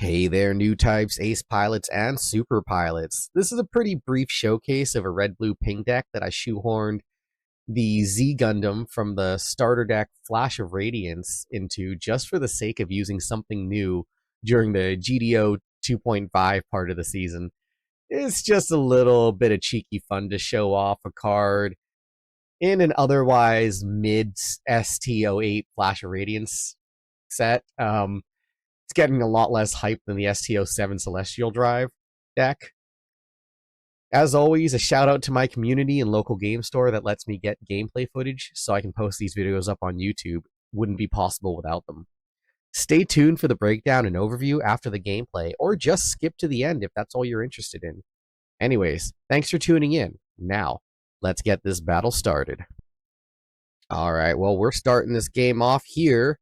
Hey there, new types, ace pilots, and super pilots. This is a pretty brief showcase of a red-blue ping deck that I shoehorned the Z Gundam from the starter deck Flash of Radiance into just for the sake of using something new during the GDO 2.5 part of the season. It's just a little bit of cheeky fun to show off a card in an otherwise mid ST08 Flash of Radiance set. It's getting a lot less hype than the ST07 Celestial Drive deck. As always, a shout out to my community and local game store that lets me get gameplay footage so I can post these videos up on YouTube. Wouldn't be possible without them. Stay tuned for the breakdown and overview after the gameplay, or just skip to the end if that's all you're interested in. Anyways, thanks for tuning in. Now, let's get this battle started. Alright, well, we're starting this game off here.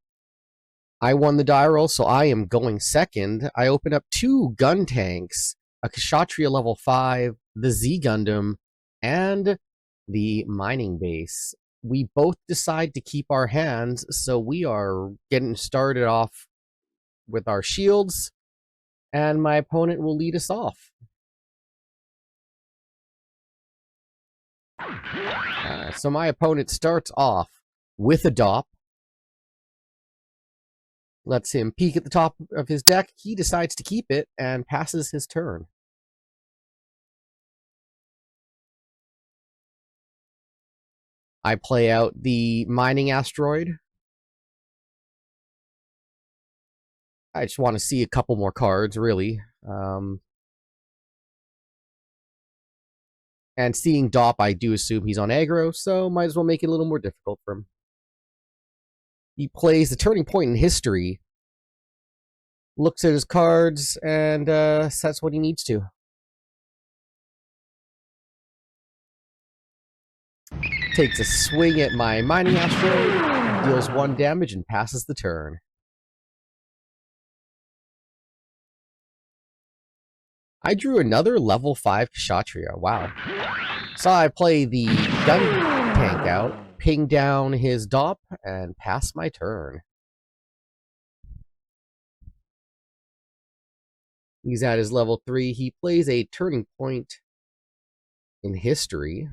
I won the die roll, so I am going second. I open up 2 gun tanks, a Kshatriya level 5, the Z Gundam, and the mining base. We both decide to keep our hands, so we are getting started off with our shields, and my opponent will lead us off. So my opponent starts off with a DOP. Lets him peek at the top of his deck. He decides to keep it and passes his turn. I play out the mining asteroid. I just want to see a couple more cards, really. And seeing DOP, I do assume he's on aggro, so might as well make it a little more difficult for him. He plays the turning point in history, looks at his cards, and sets what he needs to. Takes a swing at my mining asteroid, deals 1 damage, and passes the turn. I drew another level 5 Kshatriya. Wow. So I play the gun tank out, ping down his DOP, and pass my turn. He's at his level 3. He plays a turning point in history.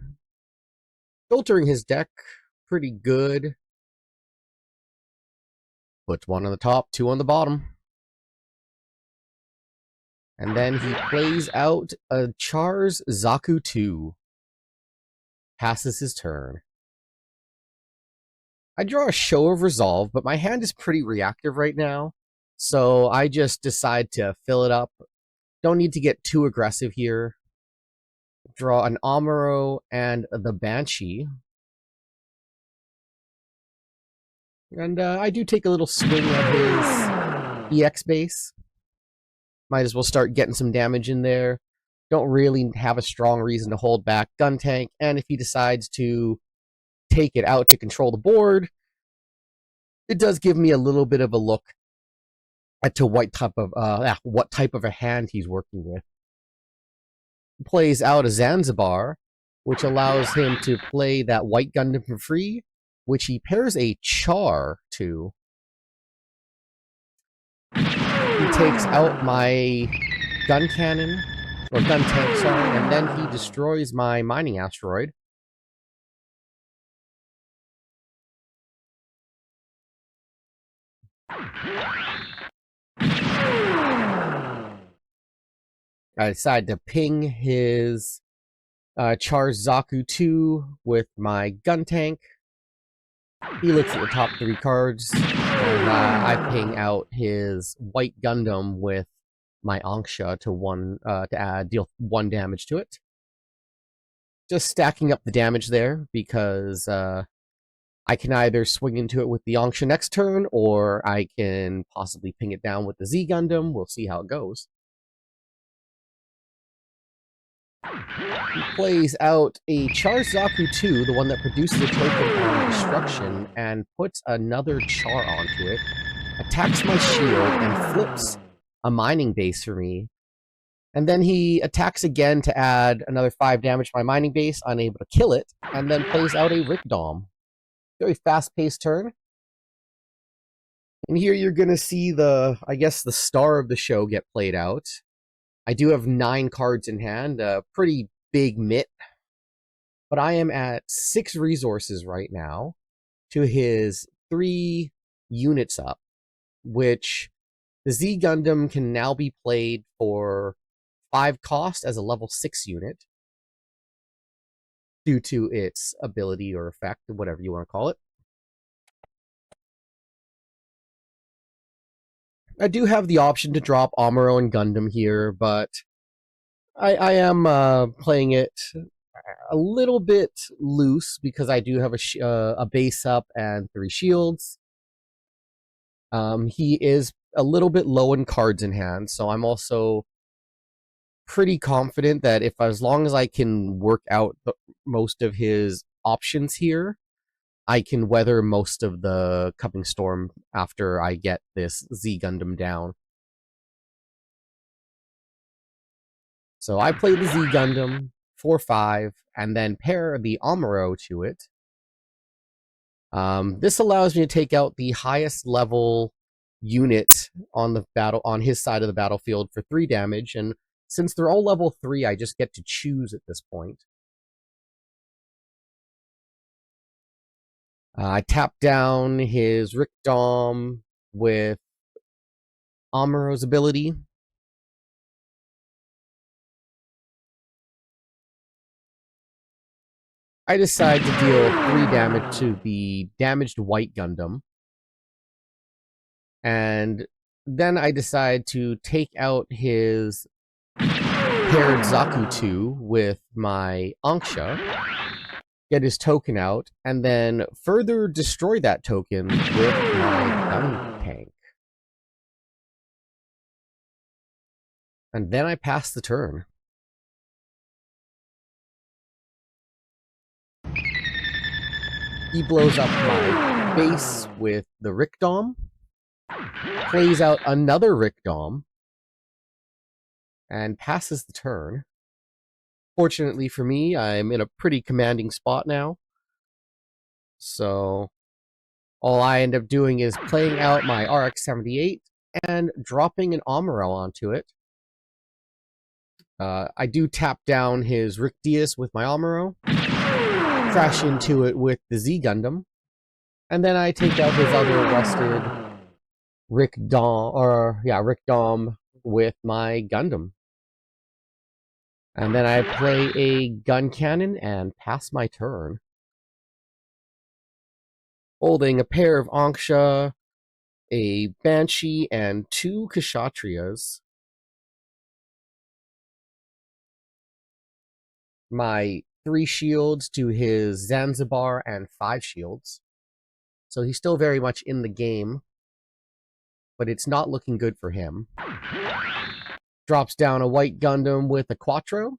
Filtering his deck pretty good. Puts 1 on the top, 2 on the bottom. And then he plays out a Char's Zaku 2. Passes his turn. I draw a Show of Resolve, but my hand is pretty reactive right now. So I just decide to fill it up. Don't need to get too aggressive here. Draw an Amuro and the Banshee. And I do take a little swing at his EX base. Might as well start getting some damage in there. Don't really have a strong reason to hold back gun tank. And if he decides to take it out to control the board, it does give me a little bit of a look to what type of a hand he's working with. He plays out a Zanzibar, which allows him to play that white Gundam for free, which he pairs a Char to. He takes out my gun cannon, or gun tank, sorry, and then he destroys my mining asteroid. I decide to ping his Char's Zaku 2 with my gun tank. He looks at the top 3 cards, and I ping out his white Gundam with my Anksha to deal 1 damage to it. Just stacking up the damage there, because I can either swing into it with the Anksha next turn, or I can possibly ping it down with the Z Gundam. We'll see how it goes. He plays out a Char Zaku 2, the one that produces a token on destruction, and puts another Char onto it, attacks my shield, and flips a mining base for me. And then he attacks again to add another 5 damage to my mining base, unable to kill it, and then plays out a Rick Dom. Very fast-paced turn. And here you're going to see I guess, the star of the show get played out. I do have 9 cards in hand, a pretty big mitt, but I am at 6 resources right now to his 3 units up, which the Z Gundam can now be played for 5 cost as a level 6 unit due to its ability or effect, whatever you want to call it. I do have the option to drop Amuro and Gundam here, but I am playing it a little bit loose because I do have a base up and 3 shields. He is a little bit low in cards in hand, so I'm also pretty confident that as long as I can work out most of his options here, I can weather most of the coming storm after I get this Z Gundam down. So I play the Z Gundam for 5 and then pair the Amuro to it. This allows me to take out the highest level unit on his side of the battlefield for 3 damage, and since they're all level 3, I just get to choose at this point. I tap down his Rick Dom with Amuro's ability. I decide to deal 3 damage to the damaged White Gundam. And then I decide to take out his paired Zaku 2 with my Anksha, get his token out, and then further destroy that token with my gun tank. And then I pass the turn. He blows up my base with the Rick Dom, plays out another Rick Dom, and passes the turn. Fortunately for me, I'm in a pretty commanding spot now. So all I end up doing is playing out my RX-78 and dropping an Amuro onto it. I do tap down his Rick Diaz with my Amuro, crash into it with the Z Gundam, and then I take out his other rested Rick Dom with my Gundam. And then I play a gun cannon and pass my turn. Holding a pair of Anksha, a Banshee, and 2 Kshatriyas. My 3 shields to his Zanzibar and 5 shields. So he's still very much in the game, but it's not looking good for him. Drops down a White Gundam with a Quattro,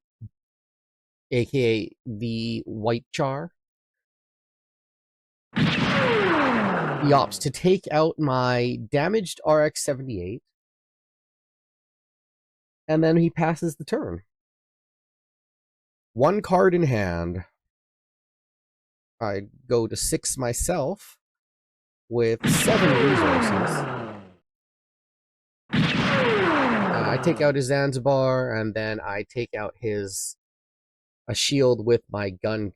aka the White Char. He opts to take out my damaged RX-78, and then he passes the turn. 1 card in hand. I go to 6 myself with 7 resources. I take out his Zanzibar, and then I take out a shield with my gun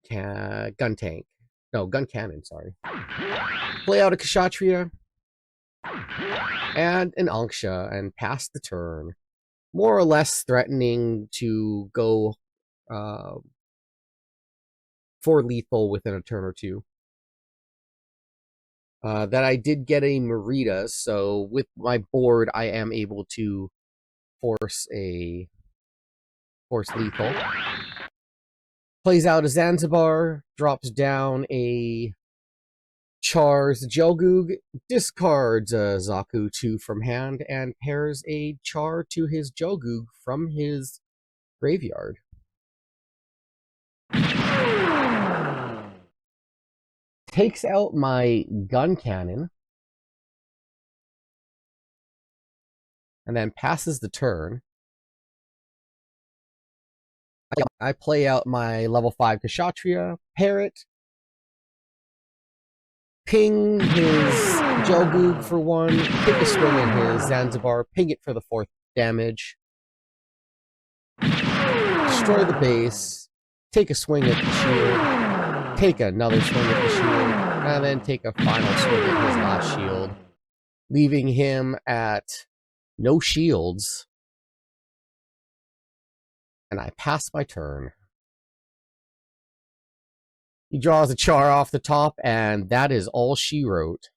tank. No, gun cannon, sorry. Play out a Kshatriya and an Anksha and pass the turn. More or less threatening to go for lethal within a turn or 2. That I did get a Merida, so with my board, I am able to force lethal. Plays out a Zanzibar, drops down a Char's Jelgoog, discards a Zaku 2 from hand, and pairs a Char to his Jelgoog from his graveyard. Takes out my gun cannon, and then passes the turn. I play out my level 5 Kshatriya, pair it, ping his Gelgoog for 1, take a swing at his Zanzibar, ping it for the 4th damage, destroy the base, take a swing at the shield, take another swing at the shield, and then take a final swing at his last shield, leaving him at no shields, and I pass my turn. He draws a Char off the top, and that is all she wrote.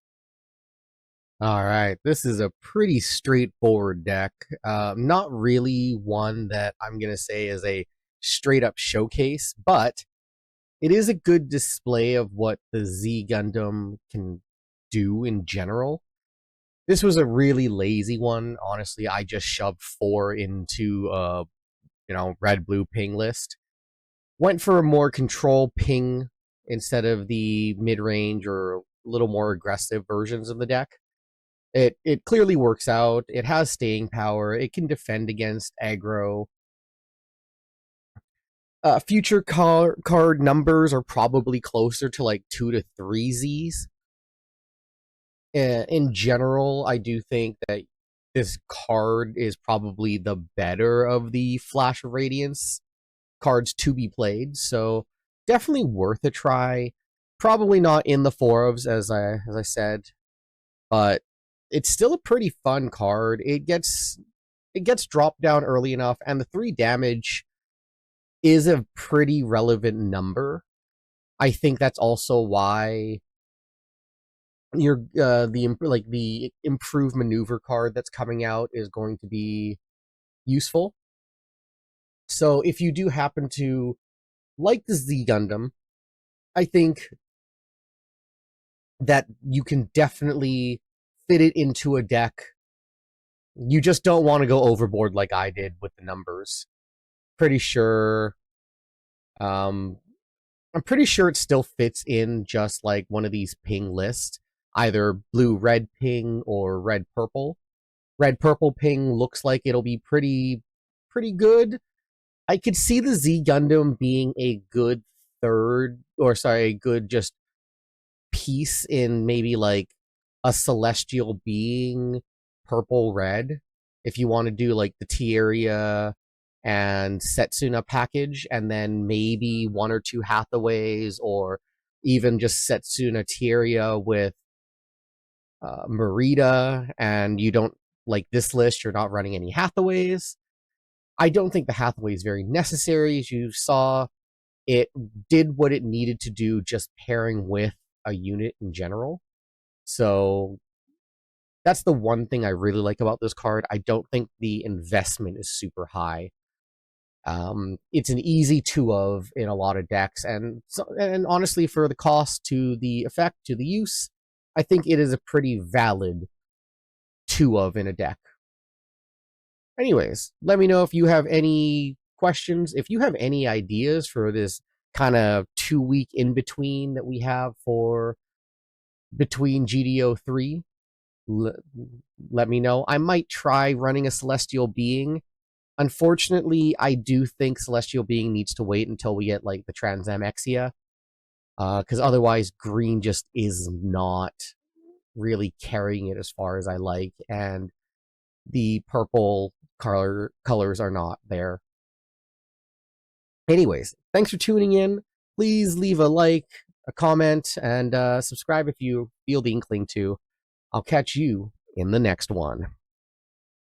Alright, this is a pretty straightforward deck. Not really one that I'm going to say is a straight-up showcase, but it is a good display of what the Z Gundam can do in general. This was a really lazy one. Honestly, I just shoved 4 into red-blue ping list. Went for a more control ping instead of the mid-range or a little more aggressive versions of the deck. It clearly works out. It has staying power. It can defend against aggro. Future card numbers are probably closer to like 2 to 3 Zs. In general, I do think that this card is probably the better of the Flash of Radiance cards to be played, so definitely worth a try. Probably not in the 4s, as I said, but it's still a pretty fun card. It gets dropped down early enough, and the 3 damage is a pretty relevant number. I think that's also why the improved maneuver card that's coming out is going to be useful. So if you do happen to like the Z Gundam, I think that you can definitely fit it into a deck. You just don't want to go overboard like I did with the numbers. Pretty sure I'm pretty sure it still fits in just like one of these ping lists, either blue-red ping or red-purple. Red-purple ping looks like it'll be pretty good. I could see the Z Gundam being a good a good just piece in maybe like a celestial being purple-red. If you want to do like the Tieria and Setsuna package, and then maybe 1 or 2 Hathaways, or even just Setsuna Tieria with Merida, and you don't like this list, you're not running any Hathaways. I don't think the Hathaway is very necessary. As you saw, it did what it needed to do just pairing with a unit in general. So that's the one thing I really like about this card. I don't think the investment is super high. It's an easy 2 of in a lot of decks, and honestly, for the cost to the effect to the use, I think it is a pretty valid 2 of in a deck. Anyways, let me know if you have any questions, if you have any ideas for this kind of 2-week in between that we have for between GD03. Let me know. I might try running a Celestial Being. Unfortunately, I do think Celestial Being needs to wait until we get like the Transamexia, because otherwise green just is not really carrying it as far as I like, and the purple colors are not there. Anyways, thanks for tuning in. Please leave a like, a comment, and subscribe if you feel the inkling to. I'll catch you in the next one.